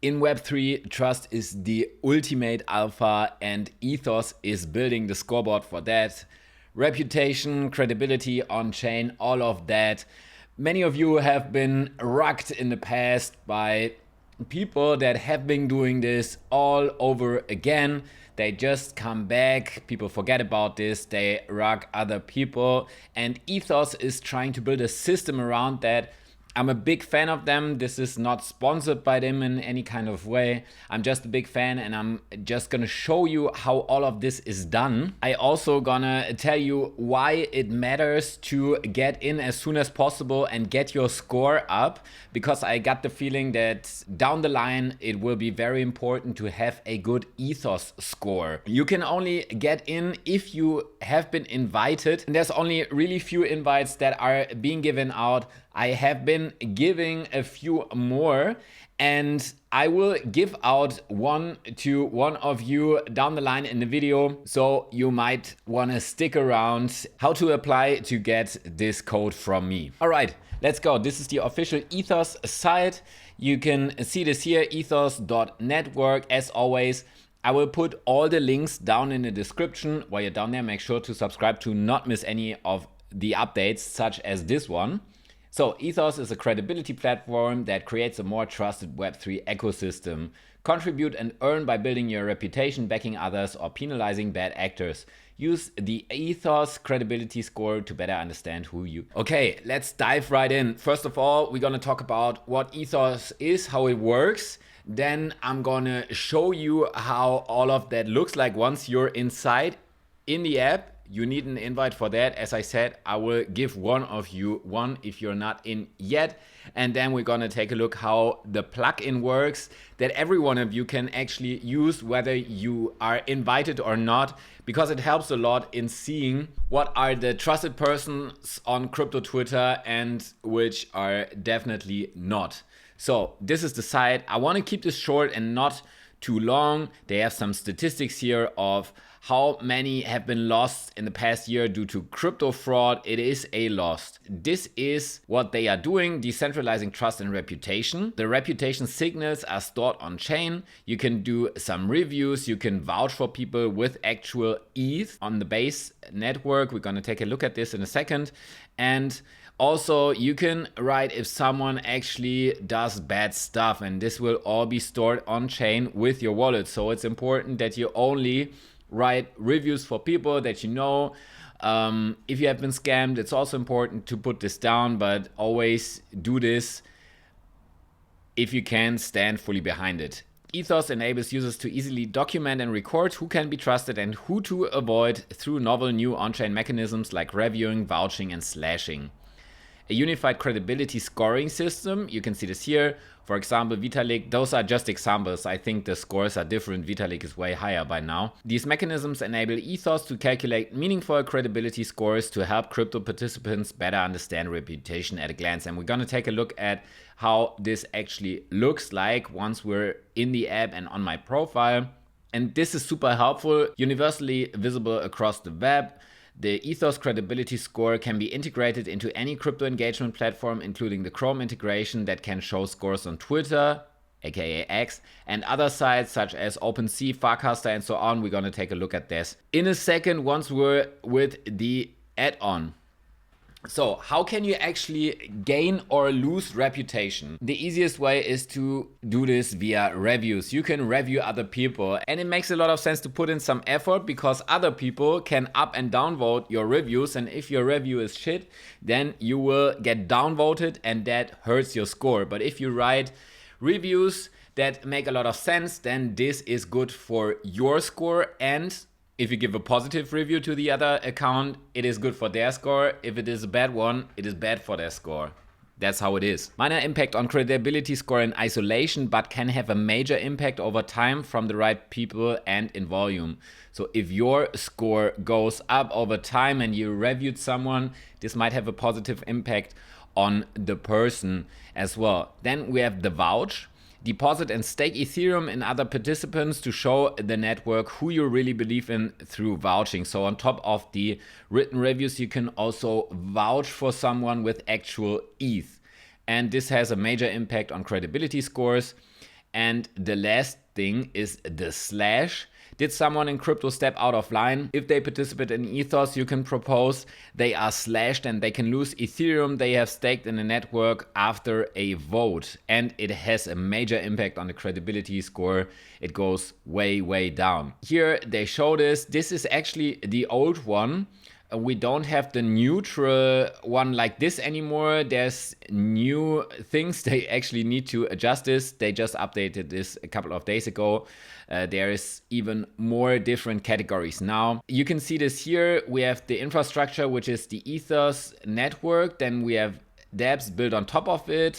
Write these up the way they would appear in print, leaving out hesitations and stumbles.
In Web3, trust is the ultimate alpha, and Ethos is building the scoreboard for that. Reputation, credibility on chain, all of that. Many of you have been rugged in the past by people that have been doing this all over again. They just come back, people forget about this, they rug other people, and Ethos is trying to build a system around that. I'm a big fan of them. This is not sponsored by them in any kind of way. I'm just a big fan, and I'm just gonna show you how all of this is done. I also gonna tell you why it matters to get in as soon as possible and get your score up, because I got the feeling that down the line it will be very important to have a good Ethos score. You can only get in if you have been invited, and there's only really few invites that are being given out. I have been giving a few more, and I will give out one to one of you down the line in the video, so you might want to stick around how to apply to get this code from me. All right, let's go. This is the official Ethos site. You can see this here, ethos.network. As always, I will put all the links down in the description. While you're down there, make sure to subscribe to not miss any of the updates such as this one. So Ethos is a credibility platform that creates a more trusted Web3 ecosystem. Contribute and earn by building your reputation, backing others, or penalizing bad actors. Use the Ethos credibility score to better understand who you... Okay, let's dive right in. First of all, we're gonna talk about what Ethos is, how it works. Then I'm gonna show you how all of that looks like once you're inside in the app. You need an invite for that. As I said, I will give one of you one if you're not in yet. And then we're gonna take a look how the plugin works that every one of you can actually use, whether you are invited or not, because it helps a lot in seeing what are the trusted persons on crypto Twitter and which are definitely not. So this is the site. I wanna keep this short and not too long. They have some statistics here of how many have been lost in the past year due to crypto fraud. It is a loss. This is what they are doing, decentralizing trust and reputation. The reputation signals are stored on chain. You can do some reviews. You can vouch for people with actual ETH on the base network. We're gonna take a look at this in a second. And also, you can write if someone actually does bad stuff, and this will all be stored on chain with your wallet. So it's important that you only write reviews for people that you know. If you have been scammed, it's also important to put this down, but always do this if you can stand fully behind it. Ethos enables users to easily document and record who can be trusted and who to avoid through novel new on-chain mechanisms like reviewing, vouching, and slashing. A unified credibility scoring system, you can see this here. For example, Vitalik, those are just examples. I think the scores are different. Vitalik is way higher by now. These mechanisms enable Ethos to calculate meaningful credibility scores to help crypto participants better understand reputation at a glance. And we're gonna take a look at how this actually looks like once we're in the app and on my profile. And this is super helpful, universally visible across the web. The Ethos credibility score can be integrated into any crypto engagement platform, including the Chrome integration that can show scores on Twitter, aka X, and other sites such as OpenSea, Farcaster, and so on. We're gonna take a look at this in a second once we're with the add-on. So how can you actually gain or lose reputation? The easiest way is to do this via reviews. You can review other people, and it makes a lot of sense to put in some effort because other people can up and downvote your reviews, and if your review is shit, then you will get downvoted and that hurts your score. But if you write reviews that make a lot of sense, then this is good for your score, and if you give a positive review to the other account, it is good for their score. If it is a bad one, it is bad for their score. That's how it is. Minor impact on credibility score in isolation, but can have a major impact over time from the right people and in volume. So if your score goes up over time and you reviewed someone, this might have a positive impact on the person as well. Then we have the vouch. Deposit and stake Ethereum in other participants to show the network who you really believe in through vouching. So on top of the written reviews, you can also vouch for someone with actual ETH. And this has a major impact on credibility scores. And the last thing is the slash. Did someone in crypto step out of line? If they participate in Ethos, you can propose they are slashed and they can lose Ethereum they have staked in the network after a vote. And it has a major impact on the credibility score. It goes way, way down. Here they show this. This is actually the old one. We don't have the neutral one like this anymore. There's new things. They actually need to adjust this. They just updated this a couple of days ago. There is even more different categories now. You can see this here. We have the infrastructure, which is the Ethos network. Then we have dApps built on top of it.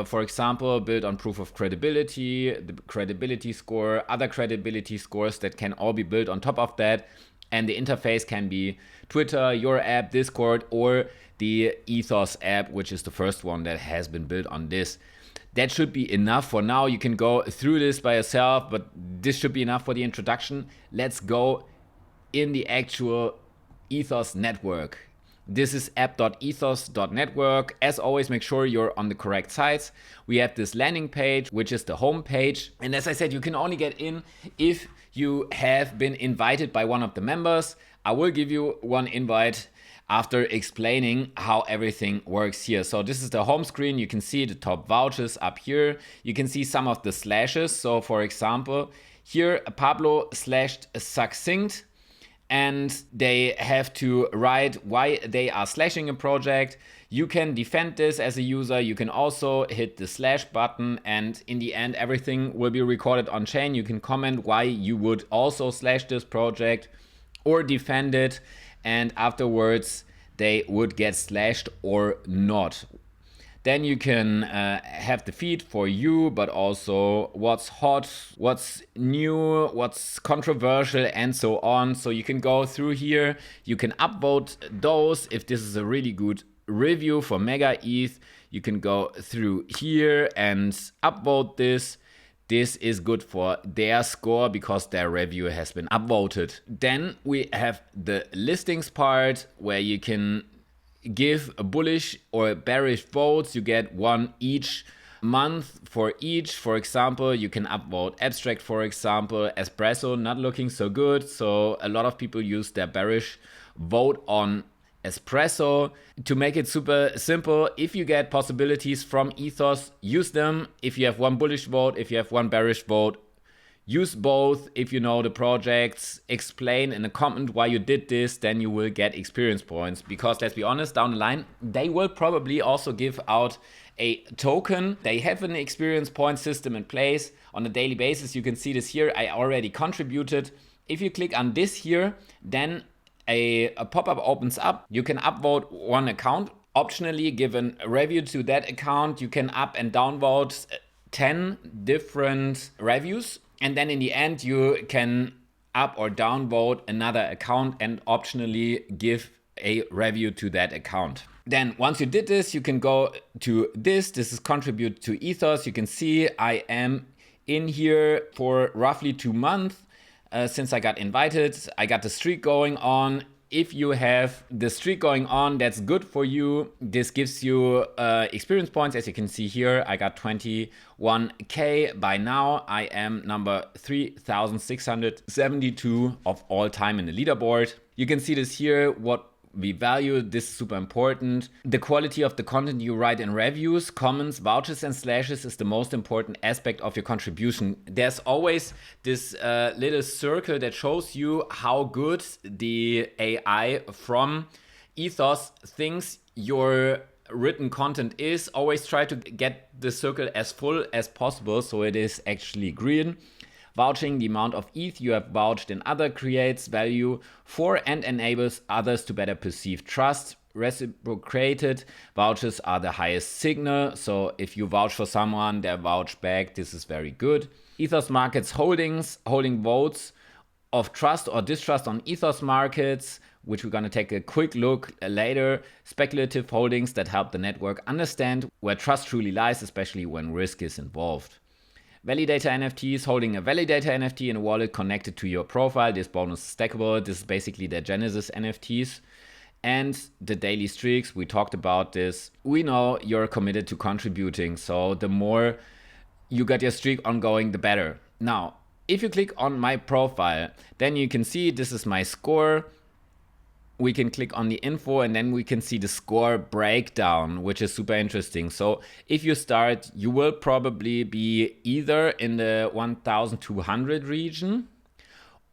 For example, built on proof of credibility, the credibility score, other credibility scores that can all be built on top of that. And the interface can be Twitter, your app, Discord, or the Ethos app, which is the first one that has been built on this. That should be enough for now. You can go through this by yourself, but this should be enough for the introduction. Let's go in the actual Ethos network. This is app.ethos.network. As always, make sure you're on the correct sites. We have this landing page, which is the home page. And as I said, you can only get in if you have been invited by one of the members. I will give you one invite after explaining how everything works here. So this is the home screen. You can see the top vouchers up here. You can see some of the slashes. So for example, here Pablo slashed succinct, and they have to write why they are slashing a project. You can defend this as a user. You can also hit the slash button, and in the end, everything will be recorded on chain. You can comment why you would also slash this project or defend it, and afterwards they would get slashed or not. Then you can have the feed for you, but also what's hot, what's new, what's controversial, and so on. So you can go through here. You can upvote those. If this is a really good review for Mega ETH, you can go through here and upvote this. This is good for their score because their review has been upvoted. Then we have the listings part where you can give a bullish or bearish votes. You get one each month for each. For example, you can upvote abstract, for example. Espresso not looking so good, so a lot of people use their bearish vote on Espresso. To make it super simple, if you get possibilities from Ethos, use them. If you have one bullish vote, if you have one bearish vote, use both. If you know the projects, explain in a comment why you did this, then you will get experience points. Because let's be honest, down the line, they will probably also give out a token. They have an experience point system in place on a daily basis. You can see this here. I already contributed. If you click on this here, then a pop-up opens up. You can upvote one account. Optionally, give a review to that account. You can up and downvote 10 different reviews. And then in the end, you can up or downvote another account and optionally give a review to that account. Then once you did this, you can go to this. This is contribute to Ethos. You can see I am in here for roughly 2 months. Since I got invited, I got the streak going on. If you have the streak going on, that's good for you. This gives you experience points. As you can see here, I got 21k. By now, I am number 3,672 of all time in the leaderboard. You can see this here, what we value. This is super important. The quality of the content you write in reviews, comments, vouchers, and slashes is the most important aspect of your contribution. There's always this little circle that shows you how good the AI from Ethos thinks your written content is. Always try to get the circle as full as possible so it is actually green. Vouching, the amount of ETH you have vouched in other creates value for and enables others to better perceive trust. Reciprocated vouchers are the highest signal. So if you vouch for someone, they vouch back. This is very good. Ethos markets holdings, holding votes of trust or distrust on Ethos markets, which we're going to take a quick look later. Speculative holdings that help the network understand where trust truly lies, especially when risk is involved. Validator NFTs, holding a validator NFT in a wallet connected to your profile. This bonus is stackable. This is basically the Genesis NFTs. And the daily streaks, we talked about this. We know you're committed to contributing. So the more you got your streak ongoing, the better. Now, if you click on my profile, then you can see this is my score. We can click on the info and then we can see the score breakdown, which is super interesting. So if you start, you will probably be either in the 1200 region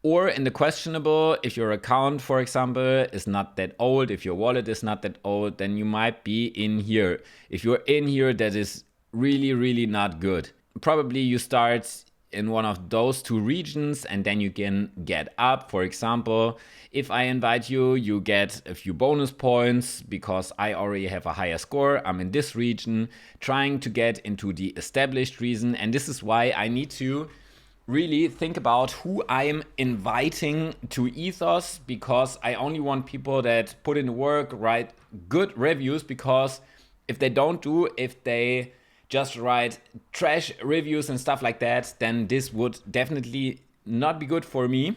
or in the questionable. If your account, for example, is not that old, if your wallet is not that old, then you might be in here. If you're in here, that is really, really not good. Probably you start in one of those two regions and then you can get up. For example, if I invite you, you get a few bonus points because I already have a higher score. I'm in this region trying to get into the established region, and this is why I need to really think about who I'm inviting to Ethos, because I only want people that put in the work, write good reviews, because if they just write trash reviews and stuff like that, then this would definitely not be good for me.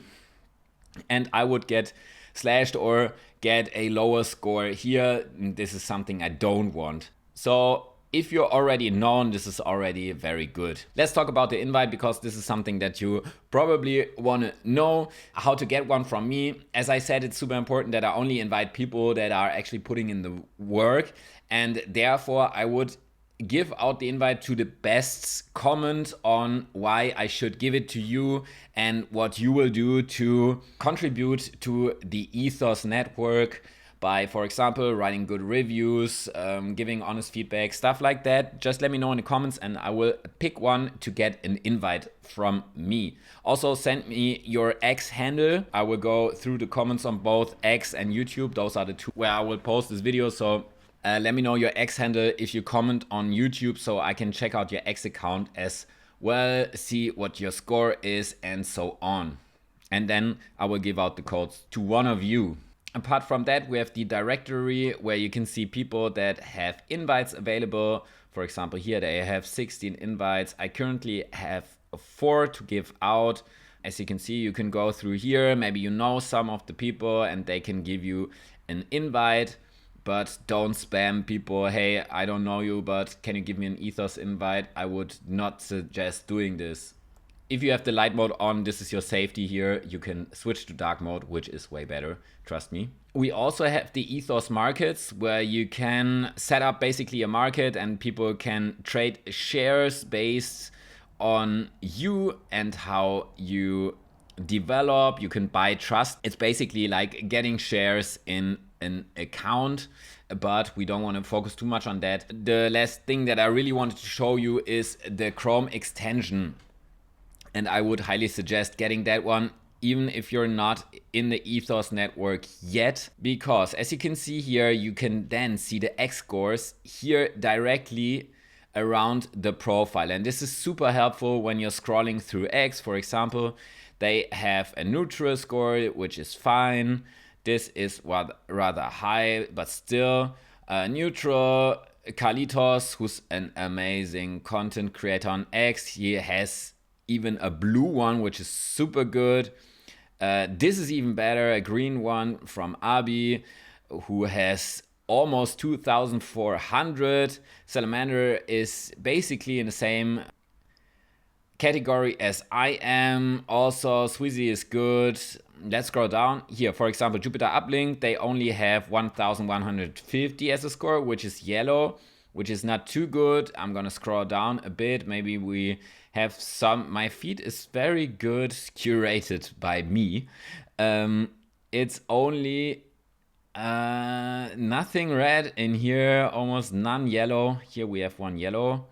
And I would get slashed or get a lower score here. This is something I don't want. So if you're already known, this is already very good. Let's talk about the invite, because this is something that you probably want to know how to get one from me. As I said, it's super important that I only invite people that are actually putting in the work, and therefore I would give out the invite to the best comment on why I should give it to you and what you will do to contribute to the Ethos network by, for example, writing good reviews, giving honest feedback, stuff like that. Just let me know in the comments and I will pick one to get an invite from me. Also send me your X handle. I will go through the comments on both X and YouTube. Those are the two where I will post this video. So let me know your X handle if you comment on YouTube, so I can check out your X account as well, see what your score is and so on. And then I will give out the codes to one of you. Apart from that, we have the directory where you can see people that have invites available. For example, here they have 16 invites. I currently have 4 to give out. As you can see, you can go through here. Maybe you know some of the people and they can give you an invite. But don't spam people. Hey, I don't know you, but can you give me an Ethos invite? I would not suggest doing this. If you have the light mode on, this is your safety here. You can switch to dark mode, which is way better, trust me. We also have the Ethos markets, where you can set up basically a market and people can trade shares based on you and how you develop. You can buy trust. It's basically like getting shares in an account, but we don't want to focus too much on that. The last thing that I really wanted to show you is the Chrome extension, and I would highly suggest getting that one even if you're not in the Ethos network yet, because as you can see here, you can then see the X scores here directly around the profile, and this is super helpful when you're scrolling through X. For example, they have a neutral score, which is fine. This is rather high, but still neutral. Carlitos, who's an amazing content creator on X, he has even a blue one, which is super good. This is even better, a green one from Abi, who has almost 2,400. Salamander is basically in the same category as I am. Also, Sweezy is good. Let's scroll down here. For example, Jupiter Uplink, they only have 1,150 as a score, which is yellow, which is not too good. I'm gonna scroll down a bit. Maybe we have some. My feed is very good curated by me. It's only nothing red in here, almost none yellow. Here we have one yellow.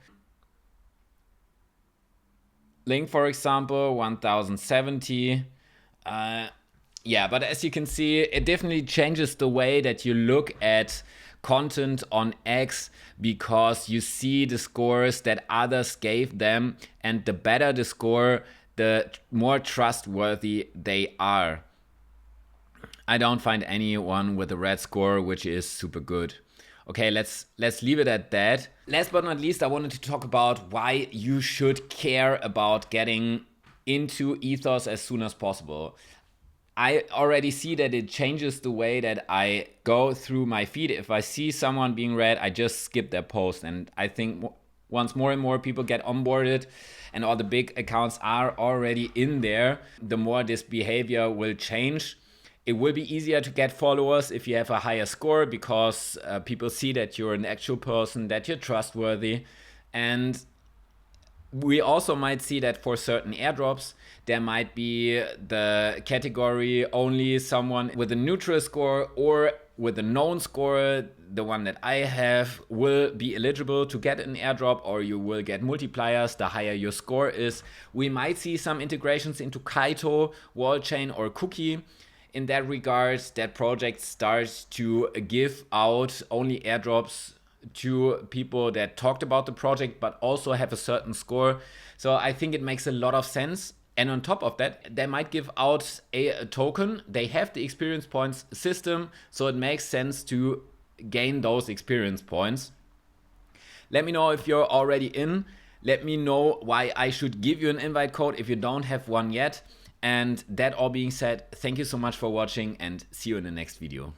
Link, for example, 1070. Yeah, but as you can see, it definitely changes the way that you look at content on X, because you see the scores that others gave them, and the better the score, the more trustworthy they are. I don't find anyone with a red score, which is super good. Okay, let's leave it at that. Last but not least, I wanted to talk about why you should care about getting into Ethos as soon as possible. I already see that it changes the way that I go through my feed. If I see someone being red, I just skip their post. And I think Once more and more people get onboarded and all the big accounts are already in there, the more this behavior will change. It will be easier to get followers if you have a higher score, because people see that you're an actual person, that you're trustworthy. And we also might see that for certain airdrops, there might be the category only someone with a neutral score or with a known score, the one that I have, will be eligible to get an airdrop, or you will get multipliers the higher your score is. We might see some integrations into Kaito, Wallchain, or Cookie. In that regard, that project starts to give out only airdrops to people that talked about the project but also have a certain score. So I think it makes a lot of sense. And on top of that, they might give out a token. They have the experience points system, so it makes sense to gain those experience points. Let me know if you're already in. Let me know why I should give you an invite code if you don't have one yet. And that all being said, thank you so much for watching and see you in the next video.